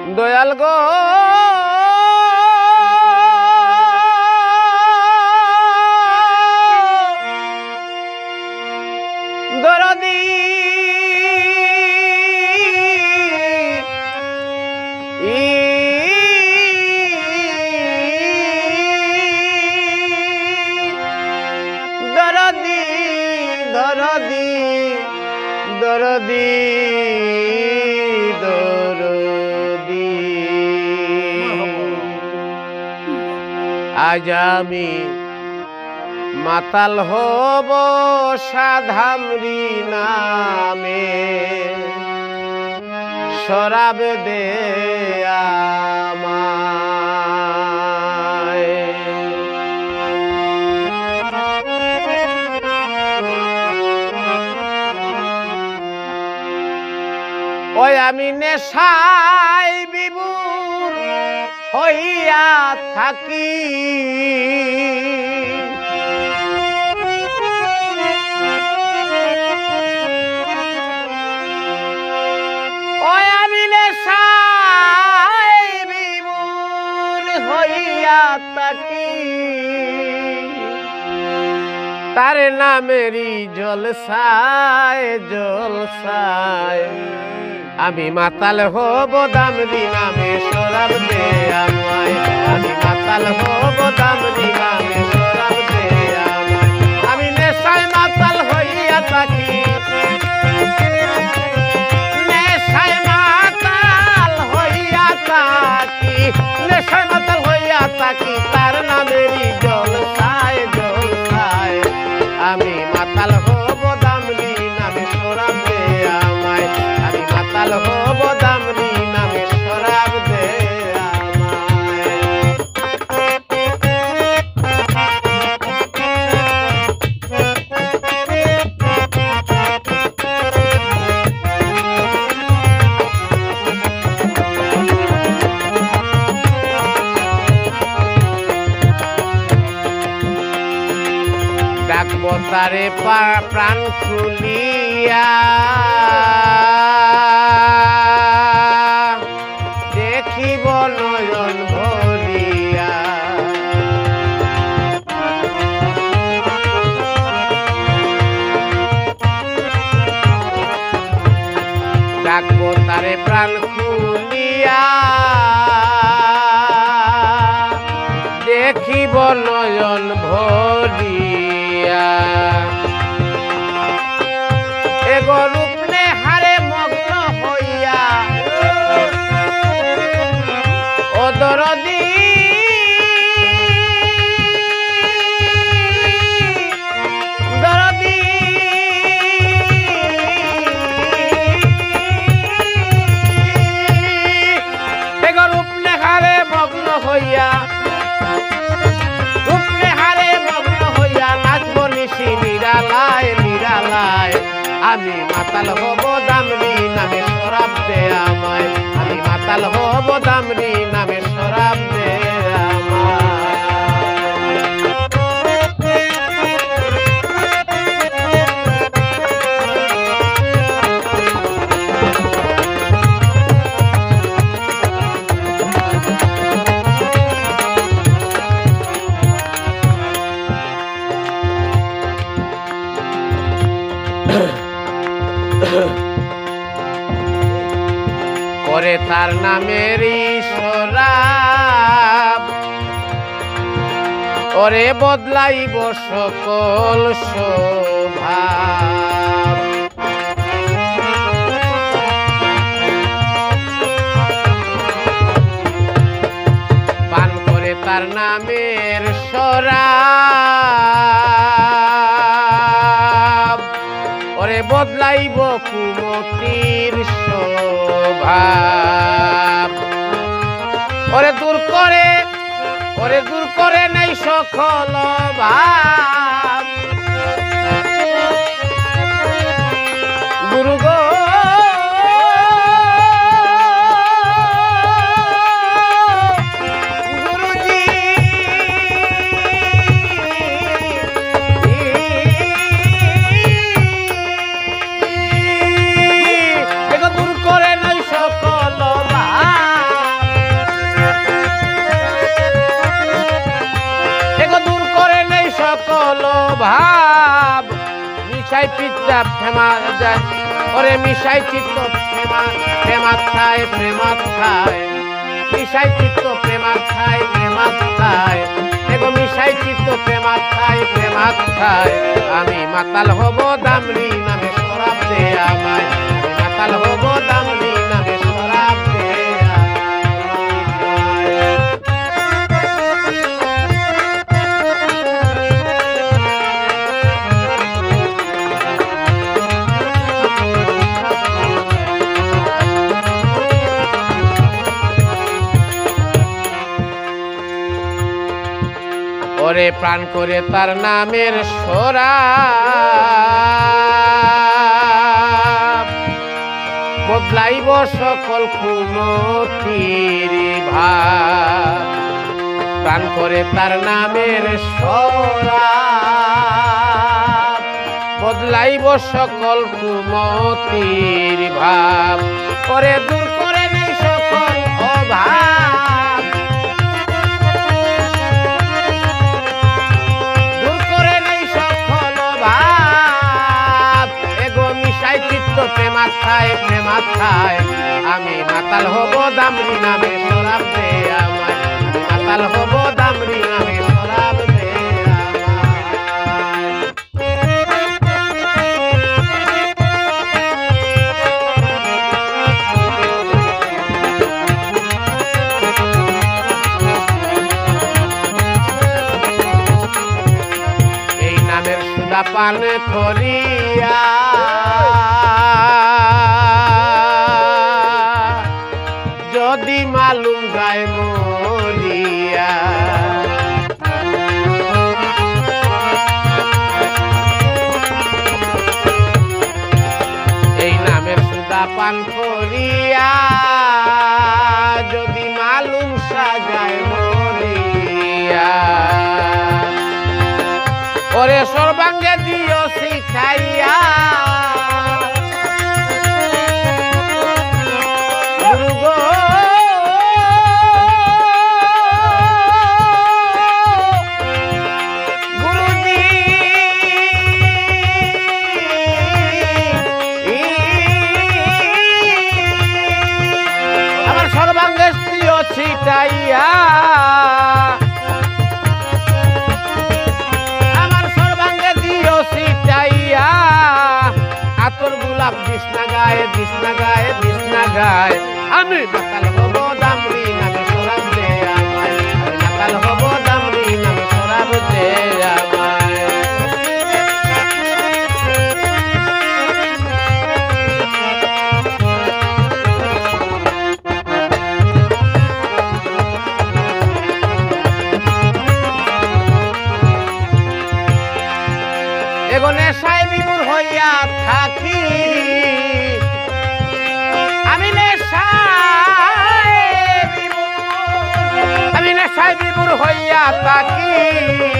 দয়াল গো দরদি দরদি দরদি দরদি দরদি আজ আমি মাতাল হব সাধামরি নামে শরাব দে আমায় ওই আমি নেশায় বিভোর হইয়া থাকি ওই আমি নেশায় বিভোর হইয়া থাকি তার নামেরই জলসায় জলসায় আমি মাতাল হব দামরি নামে শরাব দে আমায় আমি মাতাল হব দামরি নামে শরাব দে আমায় আমি নেশায় মাতাল হইয়া থাকি নেশায় মাতাল হইয়া থাকি নেশায় মাতাল হইয়া থাকি তার নামেরই জলসায় জলসায় আমি মাতাল হব দামরি নামে শরাব দে আমায় আমি মাতাল হব দামরি নামে শরাব দে ডাকবো তারে প্রাণ খুলিয়া দেখিব নয়ন ভরিয়া ডাকবো তারে প্রাণ খুলিয়া দেখিব নয়ন ভরিয়া এগো রূপ নেহারে মগ্ন হইয়া ও দরদি দরদি এগো রূপ নেহারে মগ্ন হইয়া নিরালায় নিরালায় আমি মাতাল হব দামরি নামে শরাব দে আমায় আমি মাতাল হব দামরি নামে শরাব দে করে তার নামেরই শরাব ওরে বদলাইব সকল স্বভাব পান করে তার নামের শরাব ওরে বদলাইব কুমতির স্বভাব ওরে দূর করে নাই সকল ভাব গুরু গো গুরুজি দূর করে নাই সকল ভাব মিশাই চিত্তা প্রেমা যায় ওরে মিশাই চিত্ত প্রেমাত খায় মিশাই চিত্ত প্রেমাত খায় এগো মিশাই চিত্ত প্রেমাত খায় আমি মাতাল হব দামরি নামে শরাব দে আমায় আমি মাতাল হব দামরি নামে শরাব দে ওরে প্রাণ করে তার নামের শরাব বদলাইব সকল কুমতির ভাব প্রাণ করে তার নামের শরাব বদলাইব সকল কুমতির ভাব ওরে দূর করে নেই সকল অভাব প্রেমাত খায় আমি মাতাল হব দামরি নামে শরাব দে আমায় আমি মাতাল হব দামরি নামে শরাব দে আমায় এই নামের সুদা পান করিয়া যদি মালুম যায় মরিয়া এই নামের সুদা পান করিয়া যদি মালুম সাজায় মরিয়া ওরে সর্বাঙ্গে দিও শিখাইয়া ছিটাইয়া আমার সর্বাঙ্গে দিও ছিটাইয়া আতর গোলাপ দিসনা গায়ে আমি মাতাল হব দামরি নামে শরাব দে আমায় আমি মাতাল হব দামরি নামে শরাব দে আমায় এগো নেশায় বিমূঢ় হইয়া থাকি আমি নেশায় বিমূঢ় হইয়া থাকি